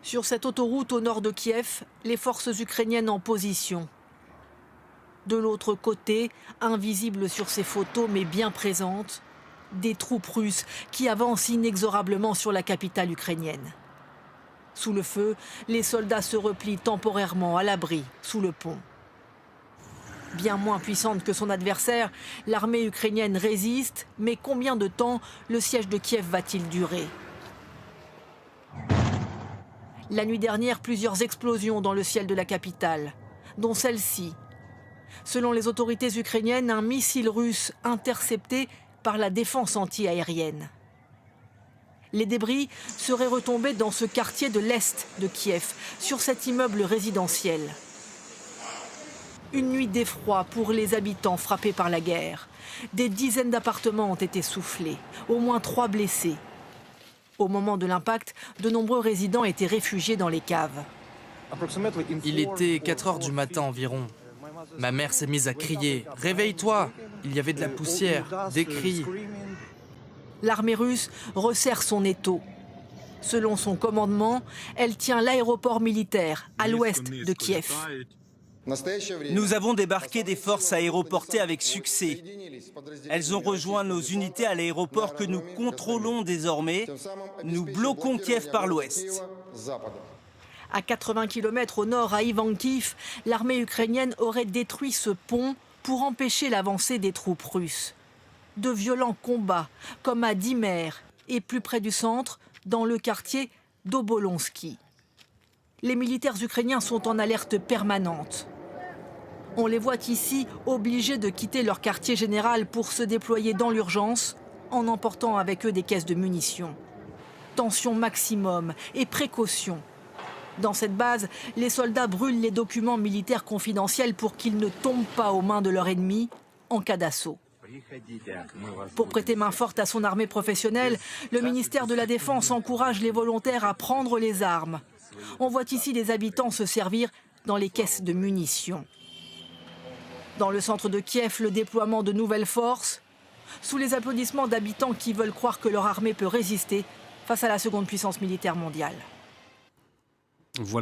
Sur cette autoroute au nord de Kiev, les forces ukrainiennes en position. De l'autre côté, invisibles sur ces photos mais bien présentes, des troupes russes qui avancent inexorablement sur la capitale ukrainienne. Sous le feu, les soldats se replient temporairement à l'abri, sous le pont. Bien moins puissante que son adversaire, l'armée ukrainienne résiste, mais combien de temps le siège de Kiev va-t-il durer ? La nuit dernière, plusieurs explosions dans le ciel de la capitale, dont celle-ci. Selon les autorités ukrainiennes, un missile russe intercepté par la défense anti-aérienne. Les débris seraient retombés dans ce quartier de l'est de Kiev, sur cet immeuble résidentiel. Une nuit d'effroi pour les habitants frappés par la guerre. Des dizaines d'appartements ont été soufflés, au moins 3 blessés. Au moment de l'impact, de nombreux résidents étaient réfugiés dans les caves. Il était 4 heures du matin environ. Ma mère s'est mise à crier « Réveille-toi !» Il y avait de la poussière, des cris. L'armée russe resserre son étau. Selon son commandement, elle tient l'aéroport militaire à l'ouest de Kiev. Nous avons débarqué des forces aéroportées avec succès. Elles ont rejoint nos unités à l'aéroport que nous contrôlons désormais. Nous bloquons Kiev par l'ouest. À 80 km au nord, à Ivankiv, l'armée ukrainienne aurait détruit ce pont pour empêcher l'avancée des troupes russes. De violents combats, comme à Dimer et plus près du centre, dans le quartier d'Obolonsky. Les militaires ukrainiens sont en alerte permanente. On les voit ici obligés de quitter leur quartier général pour se déployer dans l'urgence, en emportant avec eux des caisses de munitions. Tension maximum et précaution. Dans cette base, les soldats brûlent les documents militaires confidentiels pour qu'ils ne tombent pas aux mains de leur ennemi en cas d'assaut. Pour prêter main forte à son armée professionnelle, le ministère de la Défense encourage les volontaires à prendre les armes. On voit ici les habitants se servir dans les caisses de munitions. Dans le centre de Kiev, le déploiement de nouvelles forces, sous les applaudissements d'habitants qui veulent croire que leur armée peut résister face à la seconde puissance militaire mondiale.